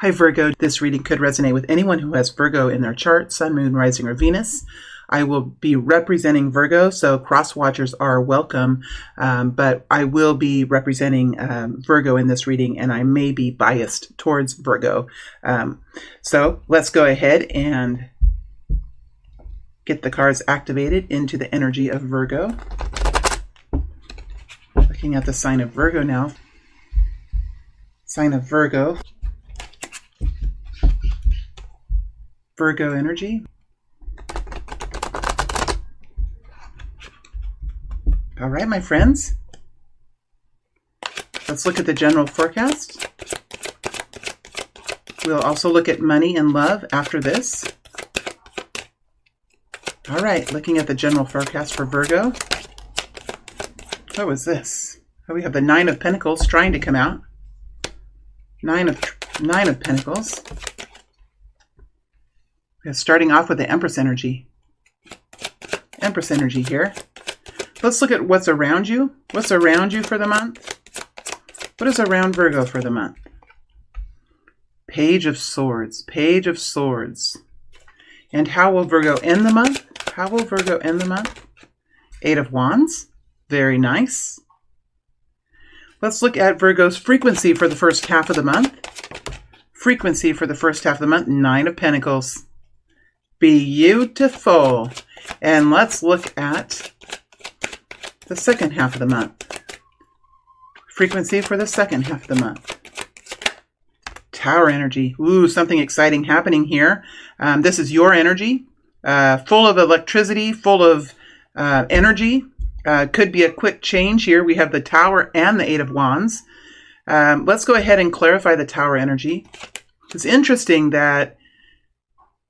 Hi Virgo, this reading could resonate with anyone who has Virgo in their chart, Sun, Moon, Rising, or Venus. I will be representing Virgo, so cross-watchers are welcome, but I will be representing Virgo in this reading, and I may be biased towards Virgo. So let's go ahead and get the cards activated into the energy of Virgo. Looking at the sign of Virgo now. Sign of Virgo. Virgo energy. All right, my friends. Let's look at the general forecast. We'll also look at money and love after this. All right, looking at the general forecast for Virgo. What was this? Oh, we have the Nine of Pentacles trying to come out. Nine of Pentacles. Starting off with the Empress energy. Empress energy here. Let's look at what's around you. What's around you for the month? What is around Virgo for the month? Page of Swords. Page of Swords. And how will Virgo end the month? How will Virgo end the month? Eight of Wands. Very nice. Let's look at Virgo's frequency for the first half of the month. Frequency for the first half of the month. Nine of Pentacles. Beautiful. And let's look at the second half of the month. Frequency for the second half of the month. Tower energy. Ooh, something exciting happening here. This is your energy, full of electricity, full of energy. Could be a quick change here. We have the Tower and the Eight of Wands. Let's go ahead and clarify the Tower energy. It's interesting that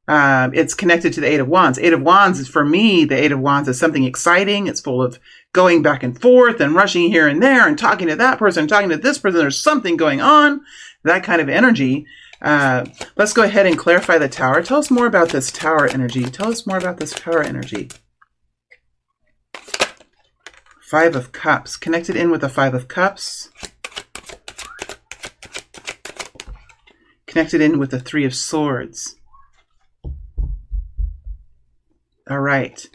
it's connected to the Eight of Wands. Eight of Wands is, for me, the Eight of Wands is something exciting. It's full of going back and forth and rushing here and there and talking to that person, talking to this person. There's something going on, that kind of energy. Let's go ahead and clarify the Tower. Tell us more about this Tower energy. Tell us more about this Tower energy. Five of Cups. Connected in with the Five of Cups. Connected in with the Three of Swords. All right.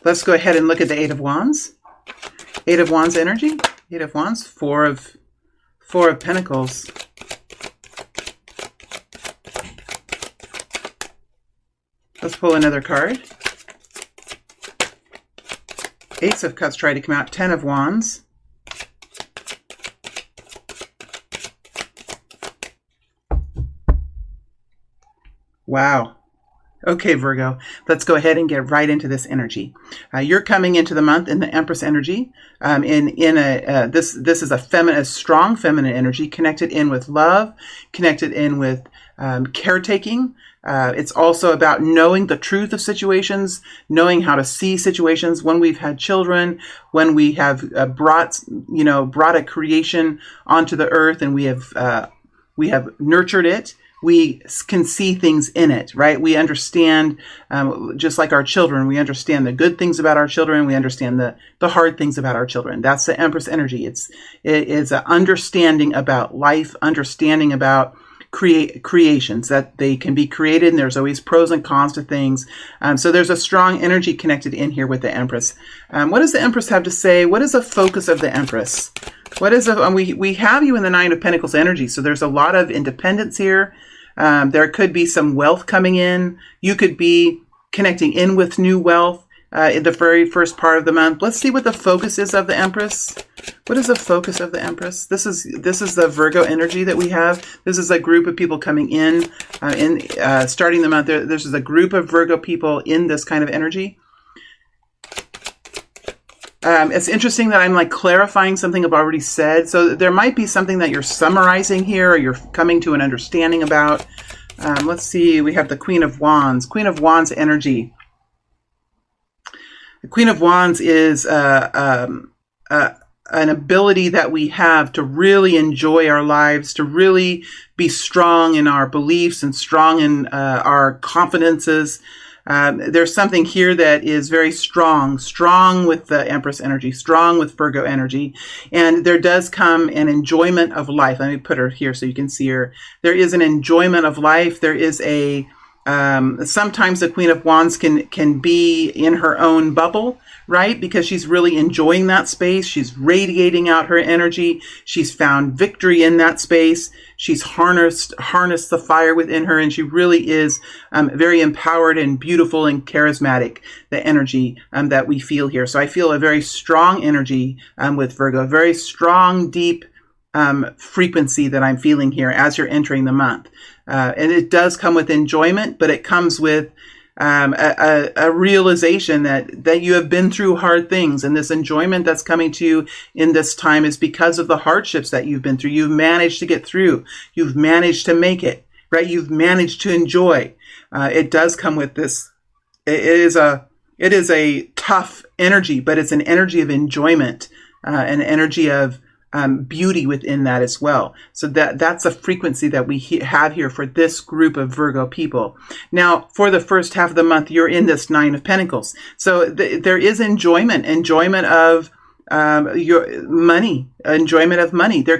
Let's go ahead and look at the Eight of Wands. Eight of Wands energy. Eight of Wands. Four of Pentacles. Let's pull another card. Ace of Cups try to come out. Ten of Wands. Wow. Okay, Virgo, let's go ahead and get right into this energy. You're coming into the month in the Empress energy. This is a strong feminine energy, connected in with love, connected in with caretaking. It's also about knowing the truth of situations, knowing how to see situations. When we've had children, when we have brought a creation onto the earth, and we have nurtured it. We can see things in it, right? We understand, just like our children, we understand the good things about our children. We understand the hard things about our children. That's the Empress energy. It is an understanding about life, understanding about creations, that they can be created, and there's always pros and cons to things. So there's a strong energy connected in here with the Empress. What does the Empress have to say? What is the focus of the Empress? What is we have you in the Nine of Pentacles energy, so there's a lot of independence here. There could be some wealth coming in. You could be connecting in with new wealth in the very first part of the month. Let's see what the focus is of the Empress. What is the focus of the Empress? This is the Virgo energy that we have. This is a group of people coming in, starting the month. This is a group of Virgo people in this kind of energy. It's interesting that I'm clarifying something I've already said. So there might be something that you're summarizing here, or you're coming to an understanding about. Let's see. We have the Queen of Wands. Queen of Wands energy. The Queen of Wands is an ability that we have to really enjoy our lives, to really be strong in our beliefs and strong in our confidences. There's something here that is very strong with the Empress energy, strong with Virgo energy. And there does come an enjoyment of life. Let me put her here so you can see her. There is an enjoyment of life. There is a, sometimes the Queen of Wands can be in her own bubble, right? Because she's really enjoying that space. She's radiating out her energy. She's found victory in that space. She's harnessed the fire within her, and she really is very empowered and beautiful and charismatic, the energy that we feel here. So I feel a very strong energy with Virgo, a very strong, deep frequency that I'm feeling here as you're entering the month. And it does come with enjoyment, but it comes with a realization that you have been through hard things, and this enjoyment that's coming to you in this time is because of the hardships that you've been through. You've managed to get through. You've managed to make it, right? You've managed to enjoy. It does come with this. It is a tough energy, but it's an energy of enjoyment, an energy of beauty within that as well. So that's a frequency that we have here for this group of Virgo people. Now, for the first half of the month, you're in this Nine of Pentacles. So there is enjoyment of your money, enjoyment of money. You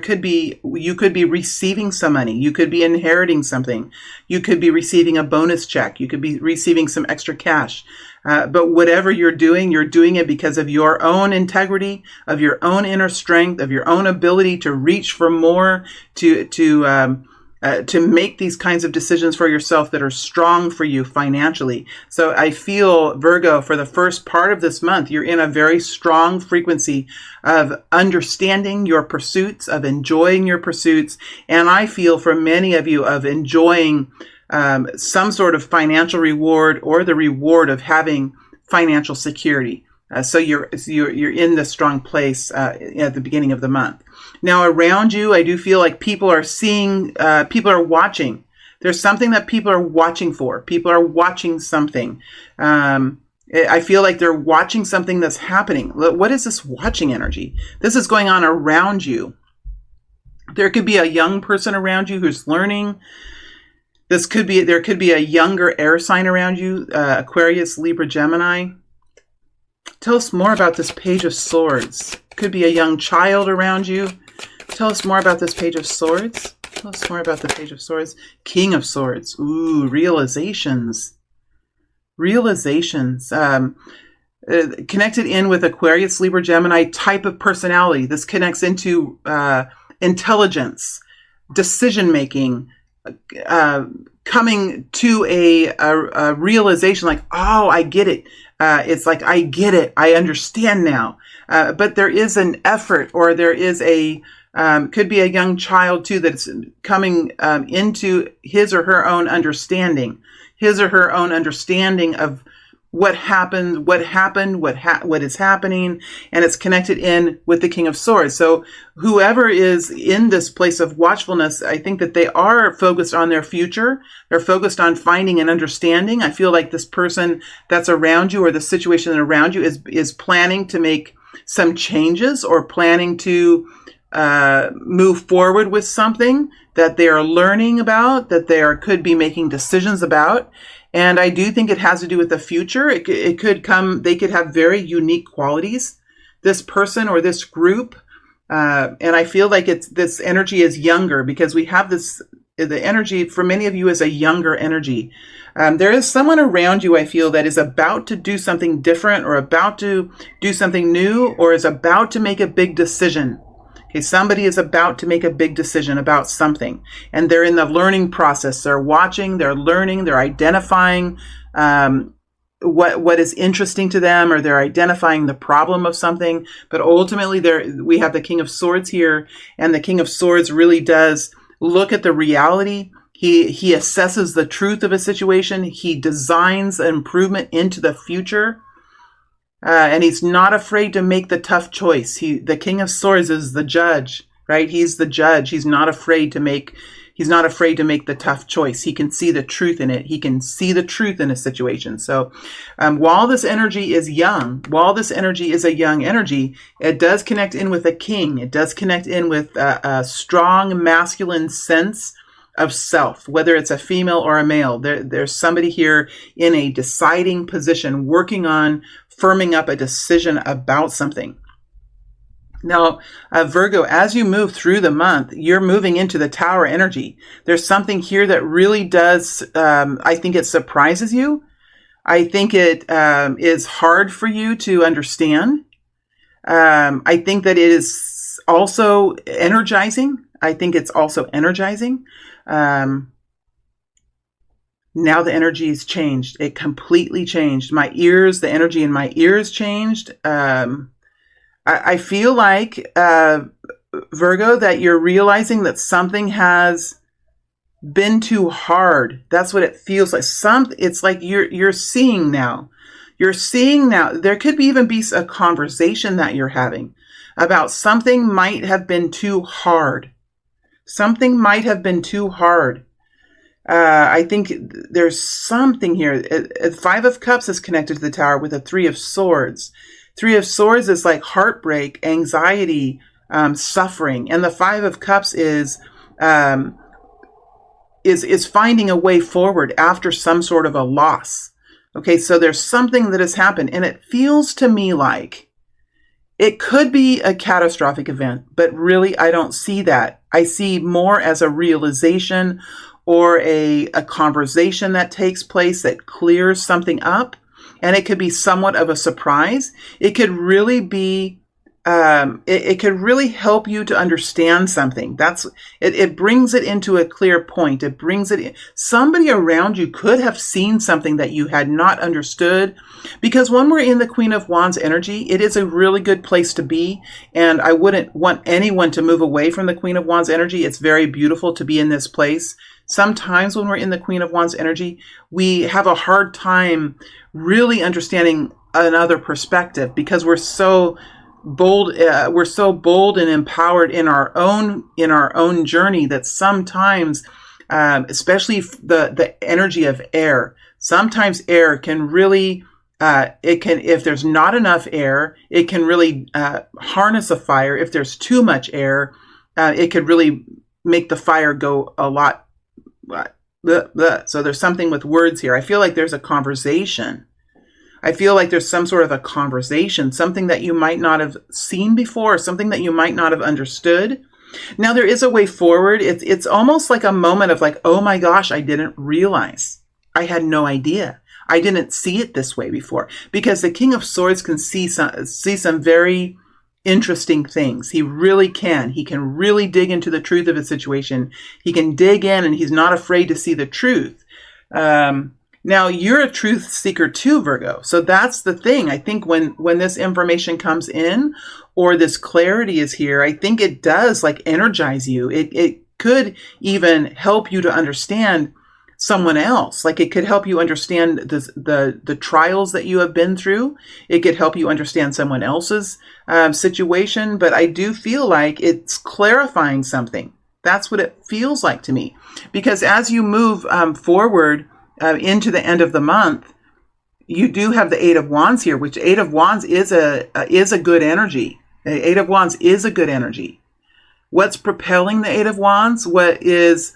could be receiving some money. You could be inheriting something. You could be receiving a bonus check. You could be receiving some extra cash. But whatever you're doing it because of your own integrity, of your own inner strength, of your own ability to reach for more, to make these kinds of decisions for yourself that are strong for you financially. So I feel, Virgo, for the first part of this month, you're in a very strong frequency of understanding your pursuits, of enjoying your pursuits. And I feel for many of you of enjoying some sort of financial reward or the reward of having financial security. So you're in this strong place at the beginning of the month. Now around you, I do feel like people are watching. There's something that people are watching for. People are watching something. I feel like they're watching something that's happening. What is this watching energy? This is going on around you. There could be a young person around you who's learning. There could be a younger air sign around you, Aquarius, Libra, Gemini. Tell us more about this Page of Swords. Could be a young child around you. Tell us more about this Page of Swords. Tell us more about the Page of Swords. King of Swords. Ooh, realizations. Realizations. Connected in with Aquarius, Libra, Gemini type of personality. This connects into intelligence, decision-making, coming to a realization like, oh, I get it. It's like, I get it. I understand now. But there is an effort, or there is could be a young child too that's coming into his or her own understanding of what happened, what is happening, and it's connected in with the King of Swords. So whoever is in this place of watchfulness, I think that they are focused on their future. They're focused on finding an understanding. I feel like this person that's around you, or the situation around you, is planning to make some changes, or planning to move forward with something that they are learning about, that they could be making decisions about. And I do think it has to do with the future. It could come, they could have very unique qualities, this person or this group. And I feel like this energy is younger, because we have the energy for many of you is a younger energy. There is someone around you, I feel, that is about to do something different, or about to do something new, or is about to make a big decision. Okay, somebody is about to make a big decision about something, and they're in the learning process. They're watching, they're learning, they're identifying what is interesting to them, or they're identifying the problem of something. But ultimately, we have the King of Swords here, and the King of Swords really does look at the reality. He assesses the truth of a situation. He designs an improvement into the future. And he's not afraid to make the tough choice. The King of Swords is the judge, right? He's the judge. He's not afraid to make the tough choice. He can see the truth in it. He can see the truth in a situation. So while this energy is young, a young energy, it does connect in with a king. It does connect in with a strong masculine sense of self, whether it's a female or a male. There's somebody here in a deciding position, working on firming up a decision about something. Now, Virgo, as you move through the month, you're moving into the Tower energy. There's something here that really does, I think it surprises you. I think it is hard for you to understand. I think that it is also energizing. I think it's also energizing. Now the energy has changed. It completely changed. My ears, the energy in my ears changed. I feel like, Virgo, that you're realizing that something has been too hard. That's what it feels like. It's like you're seeing now. You're seeing now. There could even be a conversation that you're having about something might have been too hard. Something might have been too hard. I think there's something here. 5 of Cups is connected to the Tower with a 3 of Swords. 3 of Swords is like heartbreak, anxiety, suffering. And the 5 of Cups is finding a way forward after some sort of a loss. Okay, so there's something that has happened, and it feels to me like it could be a catastrophic event, but really I don't see that. I see more as a realization or a conversation that takes place that clears something up. And it could be somewhat of a surprise. It could really be, it could really help you to understand something. It brings it into a clear point. It brings it in. Somebody around you could have seen something that you had not understood. Because when we're in the Queen of Wands energy, it is a really good place to be. And I wouldn't want anyone to move away from the Queen of Wands energy. It's very beautiful to be in this place. Sometimes when we're in the Queen of Wands energy, we have a hard time really understanding another perspective because we're so bold. We're so bold and empowered in our own journey that sometimes, especially the energy of air, sometimes air can really, if there's not enough air, it can really harness a fire. If there's too much air, it could really make the fire go a lot. So there's something with words here. I feel like there's a conversation. I feel like there's some sort of a conversation, something that you might not have seen before, something that you might not have understood. Now there is a way forward. It's almost like a moment of like, oh my gosh, I didn't realize. I had no idea. I didn't see it this way before. Because the King of Swords can see some very interesting things. He really can. He can really dig into the truth of a situation. He can dig in and he's not afraid to see the truth. Now you're a truth seeker too, Virgo. So that's the thing. I think when this information comes in or this clarity is here, I think it does like energize you. It could even help you to understand someone else. Like it could help you understand the trials that you have been through. It could help you understand someone else's situation. But I do feel like it's clarifying something. That's what it feels like to me. Because as you move forward into the end of the month, you do have the 8 of Wands here, which 8 of Wands is a good energy. The 8 of Wands is a good energy. What's propelling the 8 of Wands? What is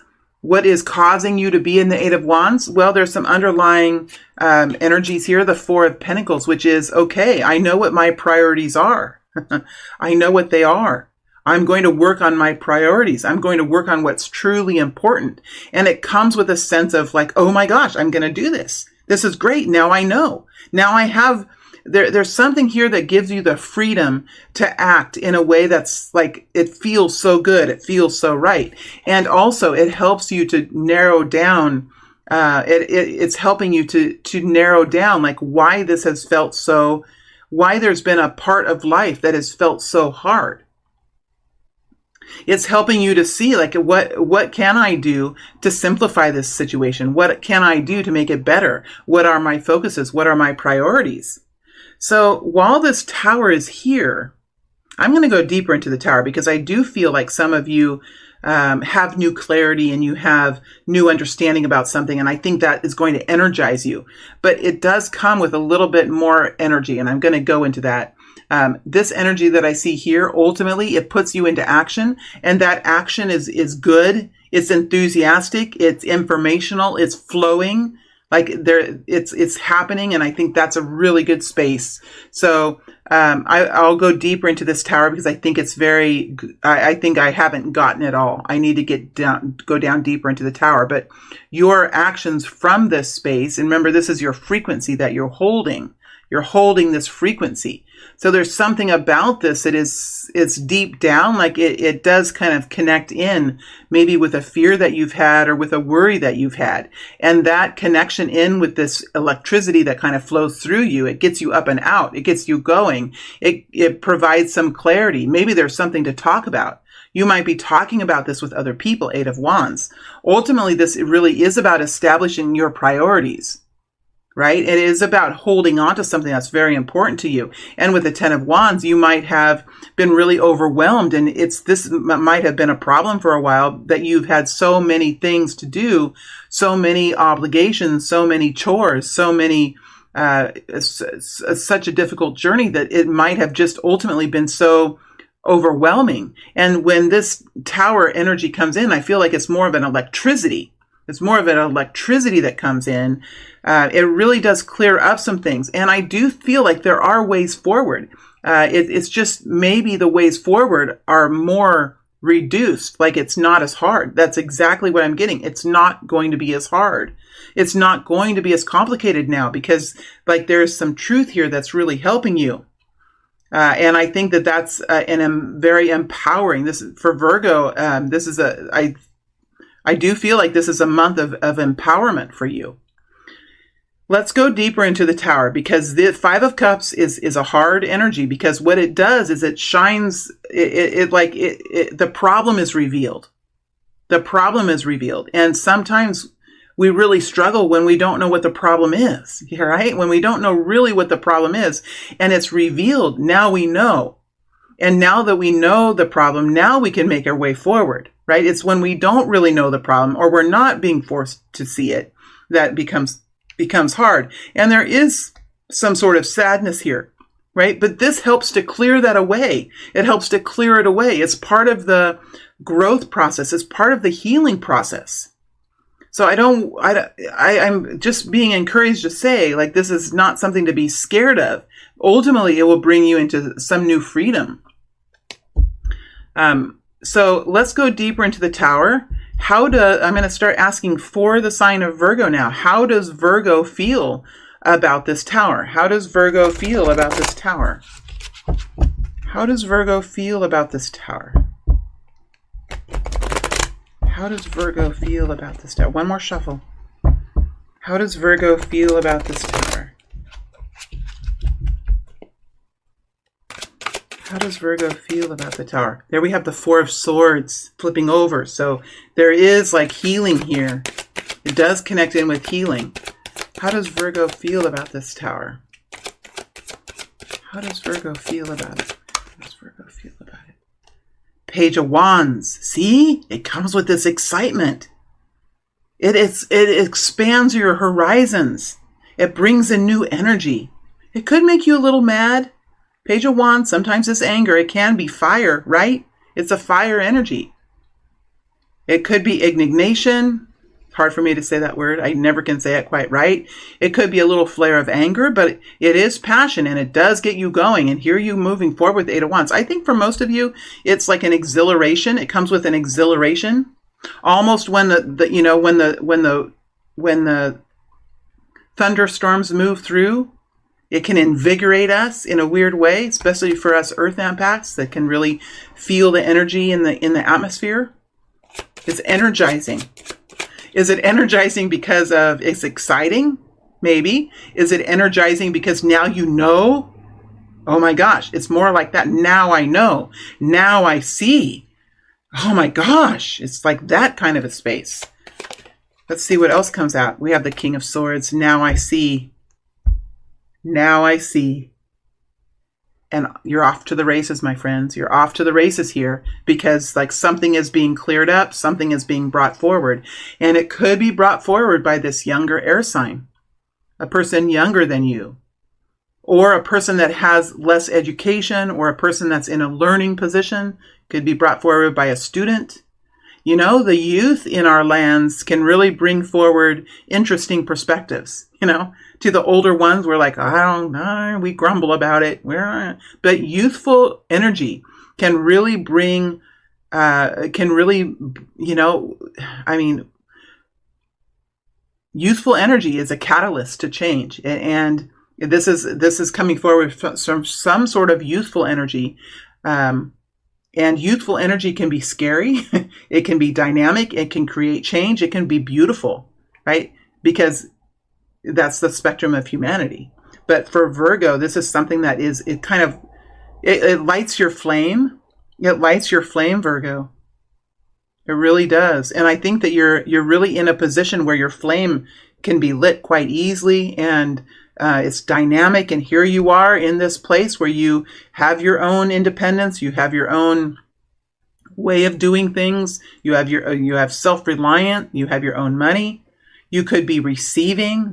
causing you to be in the 8 of Wands? Well, there's some underlying energies here. The 4 of Pentacles, which is, okay, I know what my priorities are. I know what they are. I'm going to work on my priorities. I'm going to work on what's truly important. And it comes with a sense of like, oh my gosh, I'm going to do this. This is great. Now I know. Now I have, there's something here that gives you the freedom to act in a way that's like, it feels so good. It feels so right. And also it helps you to narrow down, it's helping you to narrow down like why this has felt so, why there's been a part of life that has felt so hard. It's helping you to see like what can I do to simplify this situation? What can I do to make it better? What are my focuses? What are my priorities? So while this Tower is here, I'm going to go deeper into the Tower because I do feel like some of you have new clarity and you have new understanding about something. And I think that is going to energize you. But it does come with a little bit more energy. And I'm going to go into that. This energy that I see here, ultimately, it puts you into action. And that action is good. It's enthusiastic. It's informational. It's flowing. Like it's happening, and I think that's a really good space. So I'll go deeper into this tower because I think it's very. I think I haven't gotten it all. I need to go down deeper into the tower. But your actions from this space, and remember, this is your frequency that you're holding. You're holding this frequency. So there's something about this that it's deep down, like it does kind of connect in maybe with a fear that you've had or with a worry that you've had. And that connection in with this electricity that kind of flows through you, it gets you up and out. It gets you going. It provides some clarity. Maybe there's something to talk about. You might be talking about this with other people, Eight of Wands. Ultimately, this really is about establishing your priorities. Right? It is about holding on to something that's very important to you. And with the Ten of Wands, you might have been really overwhelmed, and this might have been a problem for a while, that you've had so many things to do, so many obligations, so many chores, so many such a difficult journey that it might have just ultimately been so overwhelming. And when this tower energy comes in, I feel like it's more of an electricity. It's more of an electricity that comes in. It really does clear up some things. And I do feel like there are ways forward. It's just maybe the ways forward are more reduced. Like it's not as hard. That's exactly what I'm getting. It's not going to be as hard. It's not going to be as complicated now because like there's some truth here that's really helping you. And I think that that's very empowering. This for Virgo. I do feel like this is a month of empowerment for you. Let's go deeper into the tower because the Five of Cups is a hard energy because what it does is it shines, the problem is revealed. The problem is revealed. And sometimes we really struggle when we don't know what the problem is, right? When we don't know really what the problem is and it's revealed, now we know. And now that we know the problem, now we can make our way forward. Right? It's when we don't really know the problem or we're not being forced to see it that becomes hard. And there is some sort of sadness here, right? But this helps to clear that away. It helps to clear it away. It's part of the growth process. It's part of the healing process. So I'm just being encouraged to say, like, this is not something to be scared of. Ultimately, it will bring you into some new freedom. So let's go deeper into the tower. I'm going to start asking for the sign of Virgo now. How does Virgo feel about this tower? How does Virgo feel about this tower? How does Virgo feel about this tower? How does Virgo feel about this tower? One more shuffle. How does Virgo feel about this tower? How does Virgo feel about the tower? There we have the Four of Swords flipping over. So there is like healing here. It does connect in with healing. How does Virgo feel about this tower? How does Virgo feel about it? How does Virgo feel about it? Page of Wands. See? It comes with this excitement. It expands your horizons. It brings in new energy. It could make you a little mad. Page of Wands, sometimes it's anger. It can be fire, right? It's a fire energy. It could be indignation. Hard for me to say that word. I never can say it quite right. It could be a little flare of anger, but it is passion and it does get you going. And here you moving forward with Eight of Wands. I think for most of you, it's like an exhilaration. It comes with an exhilaration. Almost when the thunderstorms move through, it can invigorate us in a weird way, especially for us earth empaths that can really feel the energy in the atmosphere. It's energizing. Is it energizing because it's exciting? Maybe. Is it energizing because now you know? Oh my gosh, it's more like that. Now I know. Now I see. Oh my gosh, it's like that kind of a space. Let's see what else comes out. We have the King of Swords. Now I see. Now I see. And you're off to the races, my friends. You're off to the races here because like something is being cleared up. Something is being brought forward. And it could be brought forward by this younger air sign. A person younger than you. Or a person that has less education or a person that's in a learning position. Could be brought forward by a student. You know, the youth in our lands can really bring forward interesting perspectives. You know, to the older ones, we're like, I don't know, we grumble about it. But youthful energy can really bring, you know, I mean, youthful energy is a catalyst to change, and this is coming forward from some sort of youthful energy, and youthful energy can be scary, it can be dynamic, it can create change, it can be beautiful, right? Because that's the spectrum of humanity. But for Virgo, this is something that it lights your flame. It lights your flame, Virgo. It really does. And I think that you're really in a position where your flame can be lit quite easily, and it's dynamic. And here you are in this place where you have your own independence, you have your own way of doing things, you have self-reliant, you have your own money. You could be receiving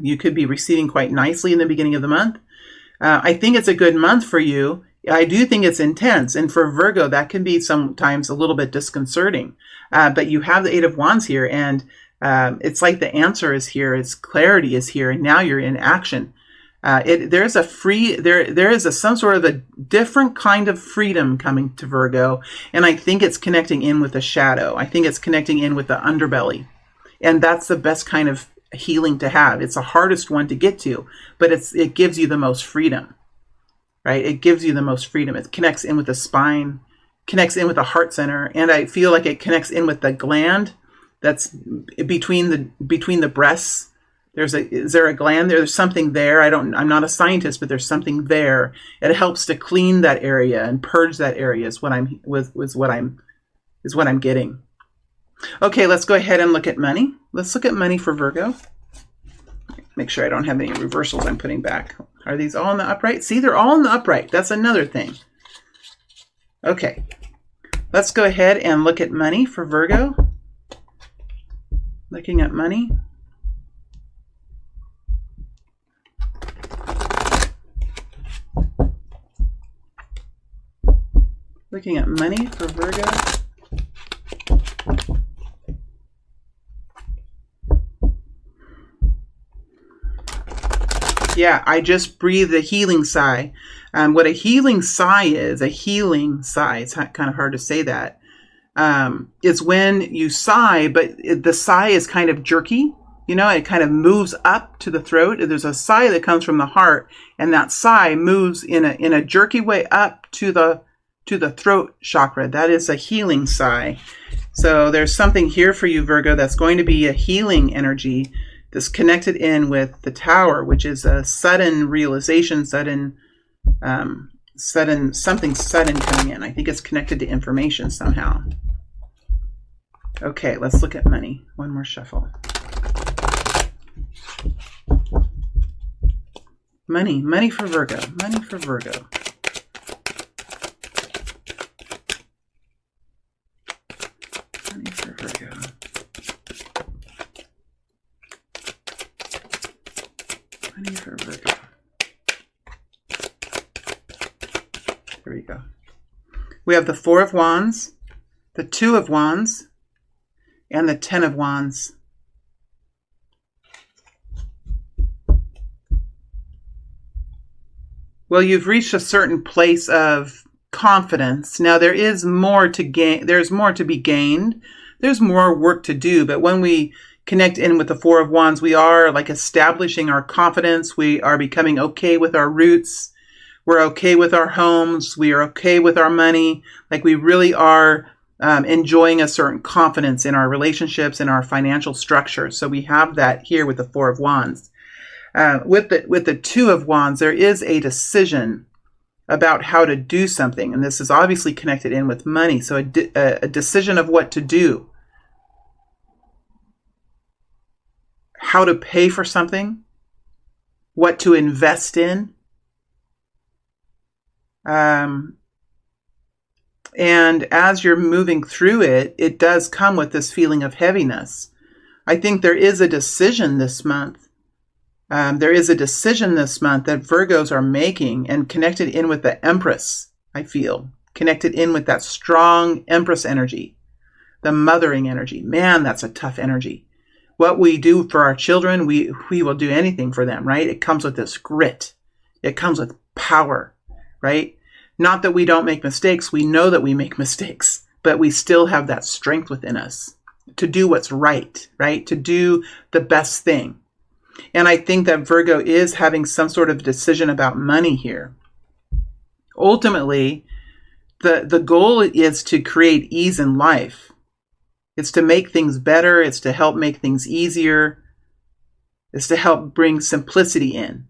quite nicely in the beginning of the month. I think it's a good month for you. I do think it's intense, and for Virgo, that can be sometimes a little bit disconcerting. But you have the Eight of Wands here, and it's like the answer is here, its clarity is here, and now you're in action. There is some sort of a different kind of freedom coming to Virgo, and I think it's connecting in with the shadow. I think it's connecting in with the underbelly, and that's the best kind of healing to have. It's the hardest one to get to, but it gives you the most freedom. Right? It gives you the most freedom. It connects in with the spine, connects in with the heart center, and I feel like it connects in with the gland that's between the breasts. Is there a gland there? There's something there. I'm not a scientist, but there's something there. It helps to clean that area and purge that area is what I'm getting. Okay, let's go ahead and look at money. Let's look at money for Virgo. Make sure I don't have any reversals I'm putting back. Are these all in the upright? See, they're all in the upright. That's another thing. Okay, let's go ahead and look at money for Virgo. Looking at money. Looking at money for Virgo. Yeah, I just breathed a healing sigh. What a healing sigh is, it's kind of hard to say that. It's when you sigh, but the sigh is kind of jerky. You know, it kind of moves up to the throat. There's a sigh that comes from the heart, and that sigh moves in a jerky way up to the throat chakra. That is a healing sigh. So there's something here for you, Virgo, that's going to be a healing energy that's connected in with the Tower, which is a sudden realization, something sudden coming in. I think it's connected to information somehow. Okay, let's look at money. One more shuffle. Money for Virgo. Money for Virgo. Money for Virgo. Money for Virgo. Here we go. We have the Four of Wands, the Two of Wands, and the Ten of Wands. Well, you've reached a certain place of confidence. Now there is more to gain. There's more to be gained. There's more work to do. But when we connect in with the Four of Wands, we are like establishing our confidence. We are becoming okay with our roots. We're okay with our homes. We are okay with our money. Like we really are enjoying a certain confidence in our relationships, in our financial structure. So we have that here with the Four of Wands. With the Two of Wands, there is a decision about how to do something. And this is obviously connected in with money. So a decision of what to do. How to pay for something. What to invest in. And as you're moving through it, it does come with this feeling of heaviness. I think there is a decision this month. There is a decision this month that Virgos are making, and connected in with the Empress, I feel. Connected in with that strong Empress energy. The mothering energy. Man, that's a tough energy. What we do for our children, we will do anything for them, right? It comes with this grit. It comes with power, right? Not that we don't make mistakes. We know that we make mistakes, but we still have that strength within us to do what's right? To do the best thing. And I think that Virgo is having some sort of decision about money here. Ultimately, the goal is to create ease in life. It's to make things better. It's to help make things easier. It's to help bring simplicity in.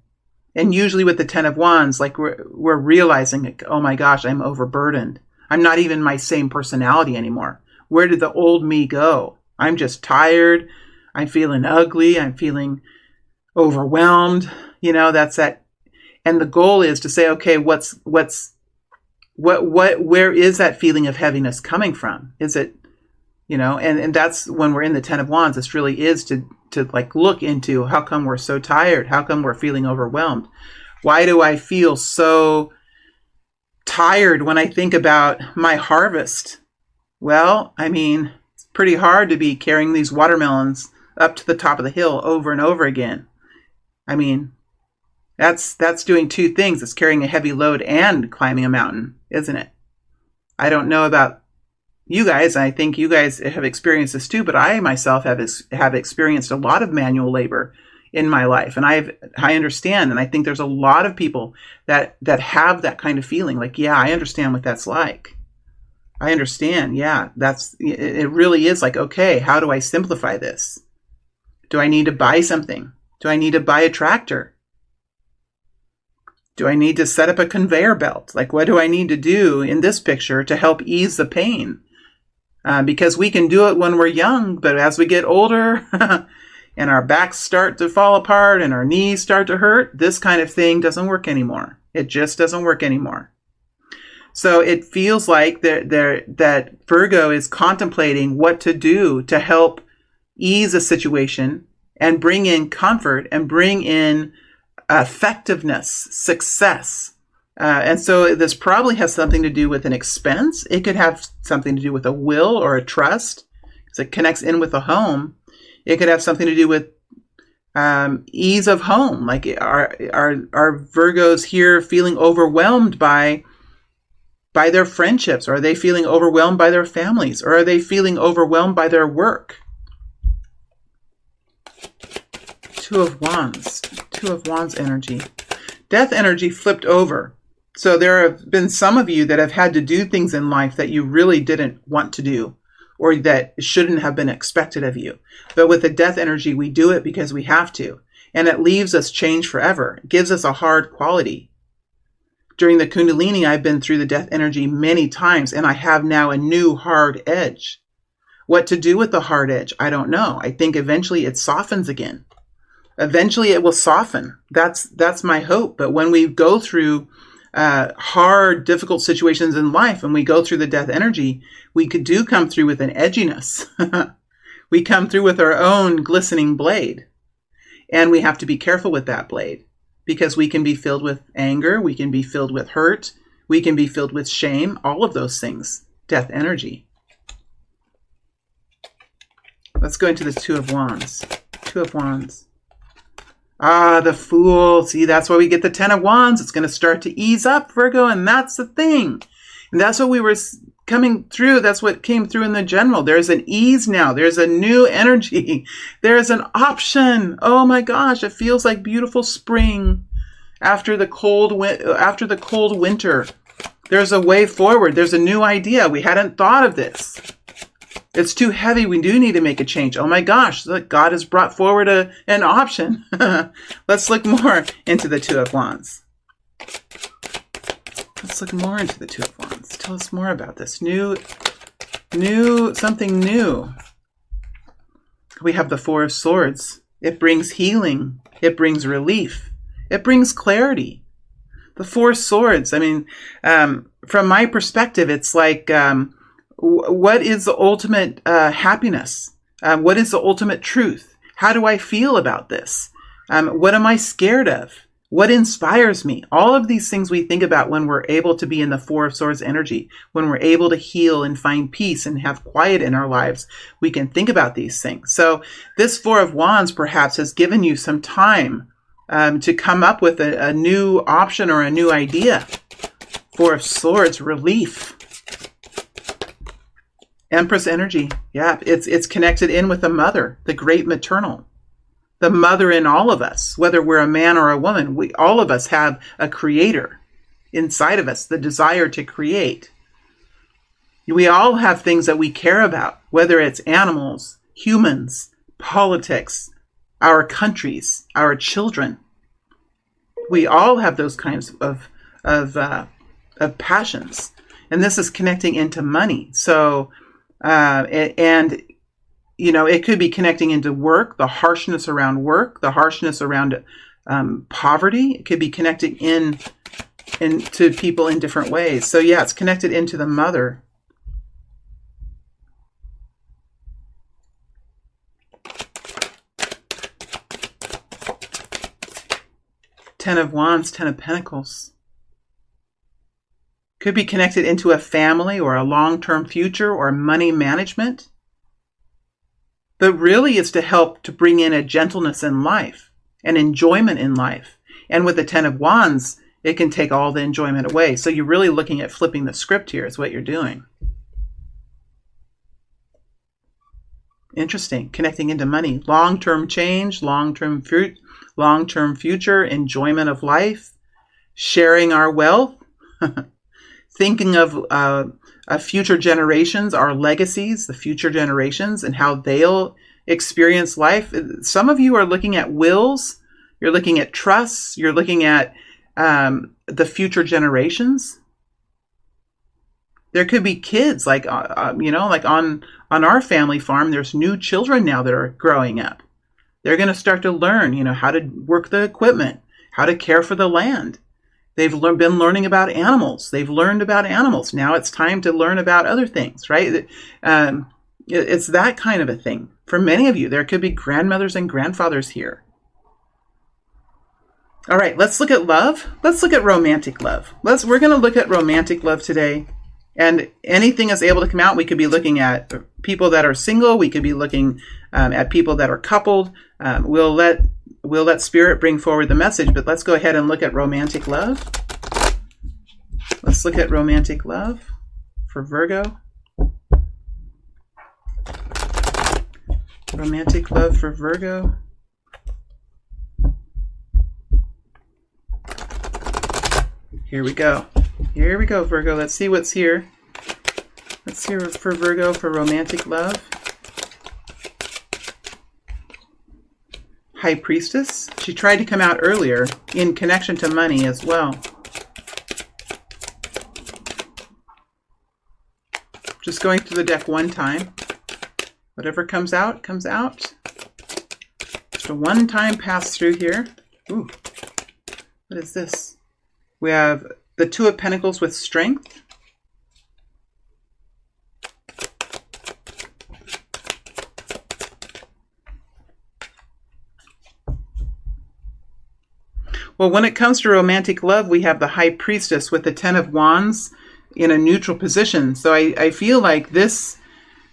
And usually with the Ten of Wands, like we're realizing, oh my gosh, I'm overburdened. I'm not even my same personality anymore. Where did the old me go? I'm just tired. I'm feeling ugly. I'm feeling overwhelmed. That's that. And the goal is to say, okay, where is that feeling of heaviness coming from? Is it, and that's when we're in the Ten of Wands. This really is to like look into how come we're so tired? How come we're feeling overwhelmed? Why do I feel so tired when I think about my harvest? Well, it's pretty hard to be carrying these watermelons up to the top of the hill over and over again. That's doing two things. It's carrying a heavy load and climbing a mountain, isn't it? I don't know about you guys. I think you guys have experienced this too, but I myself have experienced a lot of manual labor in my life, and I understand, and I think there's a lot of people that have that kind of feeling. Like, yeah, I understand what that's like. I understand. Yeah, it really is like, okay, how do I simplify this? Do I need to buy something? Do I need to buy a tractor? Do I need to set up a conveyor belt? Like, what do I need to do in this picture to help ease the pain? Because we can do it when we're young, but as we get older and our backs start to fall apart and our knees start to hurt, this kind of thing doesn't work anymore. It just doesn't work anymore. So it feels like that Virgo is contemplating what to do to help ease a situation and bring in comfort and bring in effectiveness, success. And so this probably has something to do with an expense. It could have something to do with a will or a trust, because it connects in with a home. It could have something to do with ease of home. Like, are Virgos here feeling overwhelmed by their friendships? Or are they feeling overwhelmed by their families? Or are they feeling overwhelmed by their work? Two of Wands energy. Death energy flipped over. So there have been some of you that have had to do things in life that you really didn't want to do, or that shouldn't have been expected of you. But with the death energy, we do it because we have to. And it leaves us changed forever. It gives us a hard quality. During the Kundalini, I've been through the death energy many times, and I have now a new hard edge. What to do with the hard edge? I don't know. I think eventually it softens again. Eventually it will soften. That's my hope. But when we go through hard, difficult situations in life, and we go through the death energy, we do come through with an edginess. We come through with our own glistening blade. And we have to be careful with that blade, because we can be filled with anger. We can be filled with hurt. We can be filled with shame. All of those things. Death energy. Let's go into the Two of Wands. Two of Wands. Ah, the Fool. See, that's why we get the Ten of Wands. It's going to start to ease up, Virgo, and that's the thing. And that's what we were coming through. That's what came through in the general. There's an ease now. There's a new energy. There's an option. Oh my gosh, it feels like beautiful spring after the cold winter. There's a way forward. There's a new idea. We hadn't thought of this. It's too heavy. We do need to make a change. Oh my gosh, look, God has brought forward an option. Let's look more into the Two of Wands. Let's look more into the Two of Wands. Tell us more about this. Something new. We have the Four of Swords. It brings healing. It brings relief. It brings clarity. The Four of Swords. From my perspective, it's like, what is the ultimate happiness? What is the ultimate truth? How do I feel about this? What am I scared of? What inspires me? All of these things we think about when we're able to be in the Four of Swords energy, when we're able to heal and find peace and have quiet in our lives, we can think about these things. So this Four of Wands perhaps has given you some time to come up with a new option or a new idea. Four of Swords, relief. Empress energy. Yeah, it's connected in with the mother, the great maternal. The mother in all of us, whether we're a man or a woman, all of us have a creator inside of us, the desire to create. We all have things that we care about, whether it's animals, humans, politics, our countries, our children. We all have those kinds of passions. And this is connecting into money. So, it could be connecting into work, the harshness around work, the harshness around poverty. It could be connecting into people in different ways. So yeah, it's connected into the mother. Ten of Wands, Ten of Pentacles. Could be connected into a family or a long-term future or money management. But really it's to help to bring in a gentleness in life, an enjoyment in life. And with the Ten of Wands, it can take all the enjoyment away. So you're really looking at flipping the script here is what you're doing. Interesting. Connecting into money. Long-term change, long-term future, enjoyment of life, sharing our wealth, thinking of future generations, our legacies, the future generations, and how they'll experience life. Some of you are looking at wills, you're looking at trusts, you're looking at the future generations. There could be kids, like on our family farm, there's new children now that are growing up. They're going to start to learn, how to work the equipment, how to care for the land. They've been learning about animals. They've learned about animals. Now it's time to learn about other things, right? It's that kind of a thing. For many of you, there could be grandmothers and grandfathers here. All right, let's look at love. Let's look at romantic love. We're going to look at romantic love today. And anything is able to come out. We could be looking at people that are single. We could be looking at people that are coupled. We'll let Spirit bring forward the message, but let's go ahead and look at romantic love. Let's look at romantic love for Virgo. Romantic love for Virgo. Here we go. Here we go, Virgo. Let's see what's here. Let's hear for Virgo for romantic love. High Priestess. She tried to come out earlier in connection to money as well. Just going through the deck one time. Whatever comes out, comes out. Just a one-time pass through here. Ooh, what is this? We have the Two of Pentacles with strength. Well, when it comes to romantic love, we have the High Priestess with the Ten of Wands in a neutral position. So I feel like this,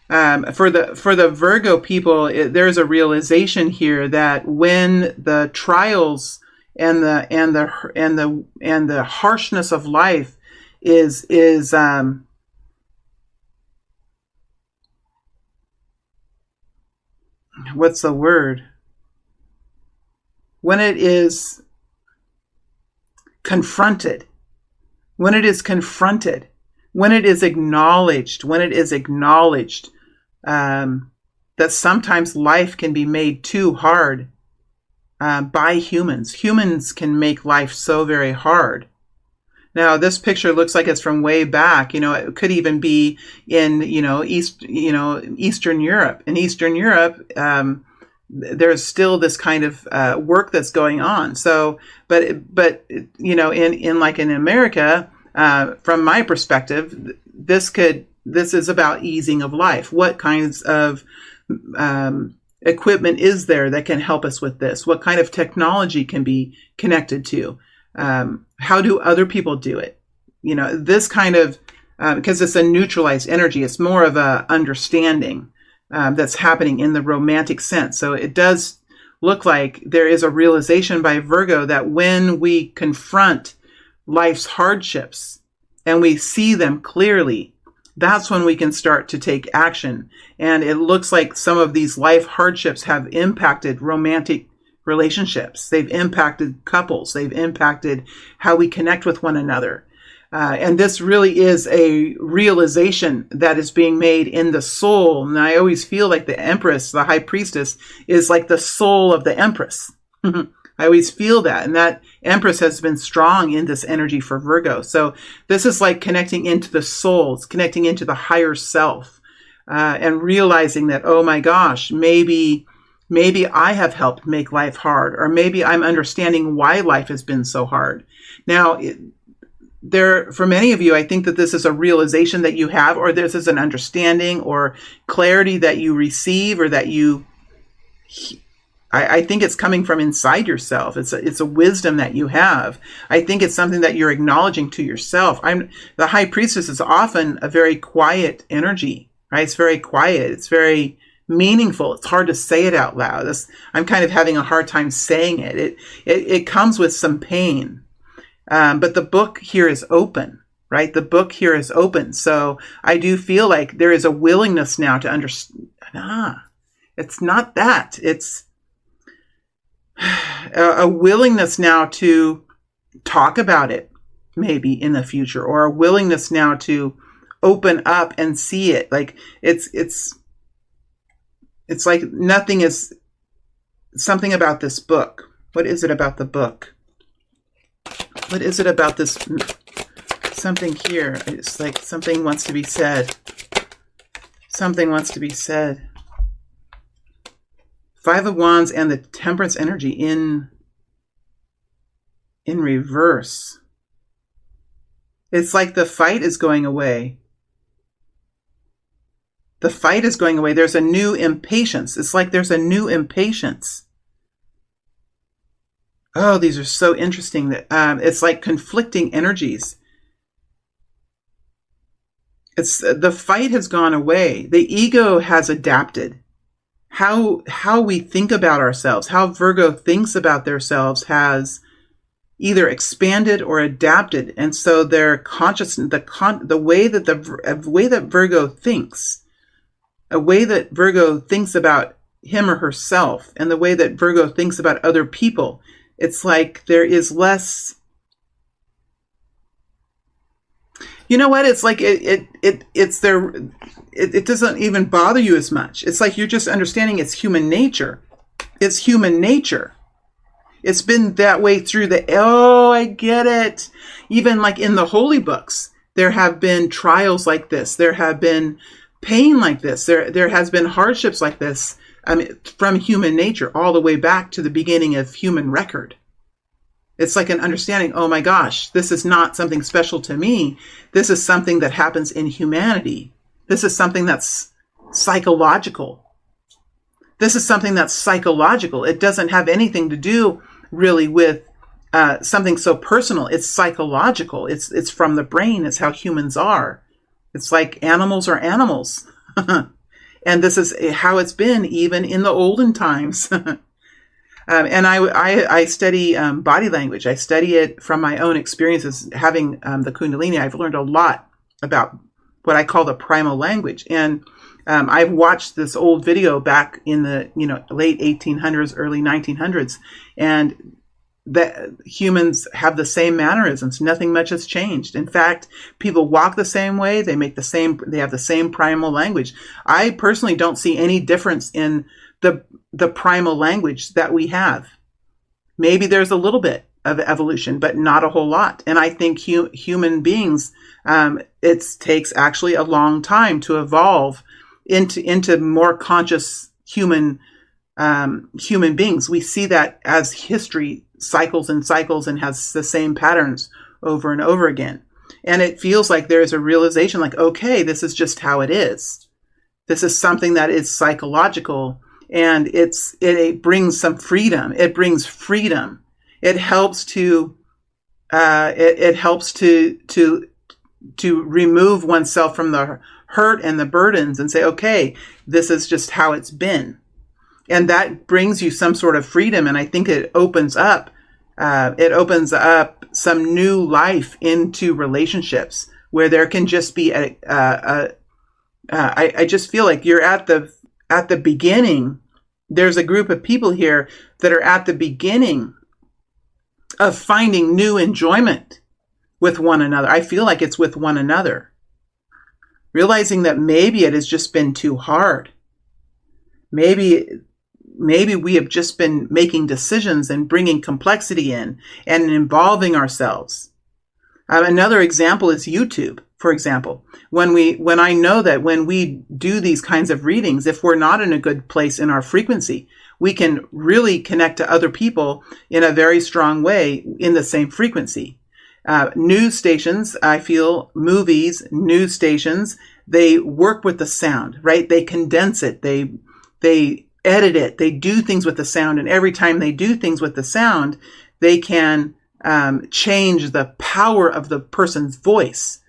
for the Virgo people, there's a realization here that when the trials and the harshness of life is what's the word? When it is confronted, when it is acknowledged, that sometimes life can be made too hard by humans. Humans can make life so very hard. Now, this picture looks like it's from way back. It could even be in Eastern Europe. In Eastern Europe, there's still this kind of work that's going on. So, but in America, from my perspective, this is about easing of life. What kinds of equipment is there that can help us with this? What kind of technology can be connected to? How do other people do it? You know, this kind of, because it's a neutralized energy, it's more of a understanding that's happening in the romantic sense. So it does look like there is a realization by Virgo that when we confront life's hardships and we see them clearly, that's when we can start to take action. And it looks like some of these life hardships have impacted romantic relationships. They've impacted couples. They've impacted how we connect with one another. And this really is a realization that is being made in the soul. And I always feel like the Empress, the High Priestess, is like the soul of the Empress. I always feel that. And that Empress has been strong in this energy for Virgo. So this is like connecting into the soul. It's connecting into the higher self and realizing that, oh my gosh, maybe I have helped make life hard, or maybe I'm understanding why life has been so hard. Now, for many of you, I think that this is a realization that you have, or this is an understanding or clarity that you receive, or that I think it's coming from inside yourself. It's a wisdom that you have. I think it's something that you're acknowledging to yourself. The High Priestess is often a very quiet energy, right? It's very quiet. It's very meaningful. It's hard to say it out loud. I'm kind of having a hard time saying it. It comes with some pain. But the book here is open, right? The book here is open. So I do feel like there is a willingness now to understand. It's not that. It's a willingness now to talk about it, maybe in the future, or a willingness now to open up and see it. Like it's like nothing is something about this book. What is it about the book? What is it about this? Something here. It's like something wants to be said. Something wants to be said. Five of Wands and the Temperance energy in reverse. It's like the fight is going away. The fight is going away. There's a new impatience. It's like there's a new impatience. Oh, these are so interesting. That it's like conflicting energies. The fight has gone away. The ego has adapted. How we think about ourselves, how Virgo thinks about themselves has either expanded or adapted, and so their consciousness, the way that Virgo thinks, a way that Virgo thinks about him or herself, and the way that Virgo thinks about other people. It's like there is less. You know what? It's like it's there. It doesn't even bother you as much. It's like you're just understanding it's human nature. It's human nature. It's been that way through I get it. Even like in the holy books, there have been trials like this. There have been pain like this. There has been hardships like this. I mean, from human nature all the way back to the beginning of human record. It's like an understanding, oh my gosh, this is not something special to me. This is something that happens in humanity. This is something that's psychological. This is something that's psychological. It doesn't have anything to do really with something so personal. It's psychological. It's from the brain. It's how humans are. It's like animals are animals. And this is how it's been even in the olden times. And I study body language. I study it from my own experiences having the Kundalini. I've learned a lot about what I call the primal language. And I've watched this old video back in the late 1800s, early 1900s, and that humans have the same mannerisms. Nothing much has changed. In fact, people walk the same way. They have the same primal language. I personally don't see any difference in the primal language that we have. Maybe there's a little bit of evolution, but not a whole lot. And I think human beings, it takes actually a long time to evolve into more conscious human beings. We see that as history cycles and cycles and has the same patterns over and over again. And it feels like there is a realization like, okay, this is just how it is. This is something that is psychological. and it brings some freedom. It brings freedom. It helps to to remove oneself from the hurt and the burdens and say, okay, this is just how it's been. And that brings you some sort of freedom. And I think it opens up some new life into relationships where there can just be I just feel like you're at the beginning. There's a group of people here that are at the beginning of finding new enjoyment with one another. I feel like it's with one another. Realizing that maybe it has just been too hard. Maybe we have just been making decisions and bringing complexity in and involving ourselves. Another example is YouTube, for example. When I know that when we do these kinds of readings, if we're not in a good place in our frequency, we can really connect to other people in a very strong way in the same frequency. News stations, I feel, movies, news stations, they work with the sound, right? They condense it. They edit it. They do things with the sound. And every time they do things with the sound, they can change the power of the person's voice.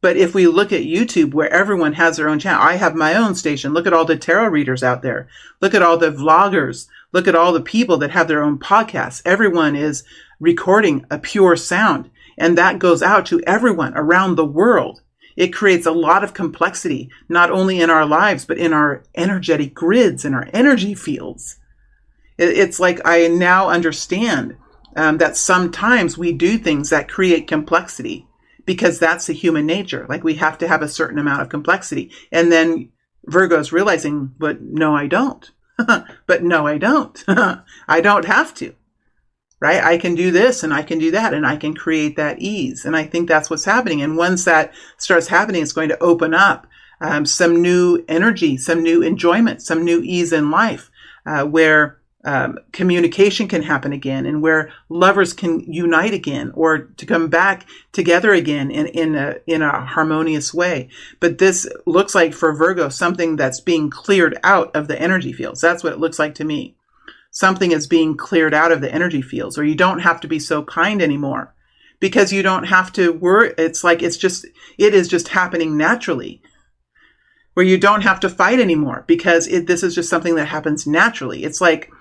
But if we look at YouTube, where everyone has their own channel, I have my own station. Look at all the tarot readers out there. Look at all the vloggers. Look at all the people that have their own podcasts. Everyone is recording a pure sound. And that goes out to everyone around the world. It creates a lot of complexity, not only in our lives, but in our energetic grids, in our energy fields. It's like I now understand that sometimes we do things that create complexity because that's the human nature. Like we have to have a certain amount of complexity. And then Virgo's realizing, but no, I don't. But no, I don't. I don't have to. Right? I can do this and I can do that and I can create that ease. And I think that's what's happening. And once that starts happening, it's going to open up some new energy, some new enjoyment, some new ease in life, where communication can happen again and where lovers can unite again or to come back together again in a harmonious way. But this looks like for Virgo, something that's being cleared out of the energy fields. That's what it looks like to me. Something is being cleared out of the energy fields, or you don't have to be so kind anymore because you don't have to worry. It's like it is just happening naturally, where you don't have to fight anymore because this is just something that happens naturally. It's like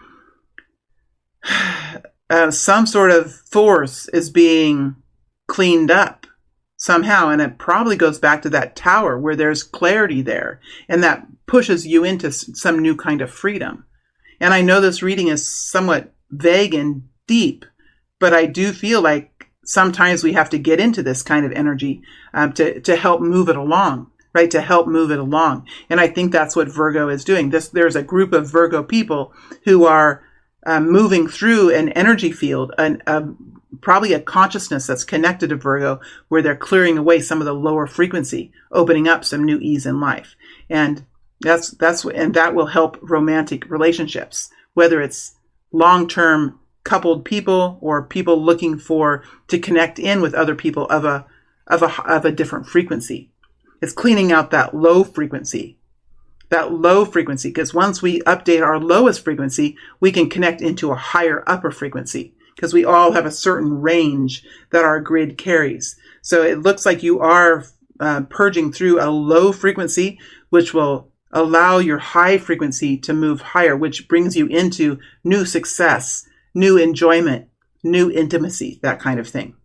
some sort of force is being cleaned up somehow, and it probably goes back to that tower where there's clarity there, and that pushes you into some new kind of freedom. And I know this reading is somewhat vague and deep, but I do feel like sometimes we have to get into this kind of energy to help move it along, right? To help move it along. And I think that's what Virgo is doing. There's a group of Virgo people who are moving through an energy field, probably a consciousness that's connected to Virgo, where they're clearing away some of the lower frequency, opening up some new ease in life. And that will help romantic relationships, whether it's long-term coupled people or people looking to connect in with other people of a different frequency. It's cleaning out that low frequency, because once we update our lowest frequency, we can connect into a higher upper frequency, because we all have a certain range that our grid carries. So it looks like you are purging through a low frequency, which will allow your high frequency to move higher, which brings you into new success, new enjoyment, new intimacy, that kind of thing.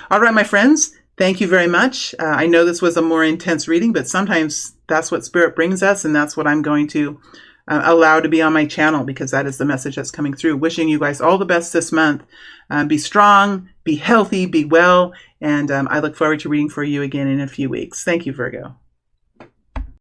All right, my friends, thank you very much. I know this was a more intense reading, but sometimes that's what Spirit brings us, and that's what I'm going to allow to be on my channel, because that is the message that's coming through. Wishing you guys all the best this month. Be strong, be healthy, be well, and I look forward to reading for you again in a few weeks. Thank you, Virgo.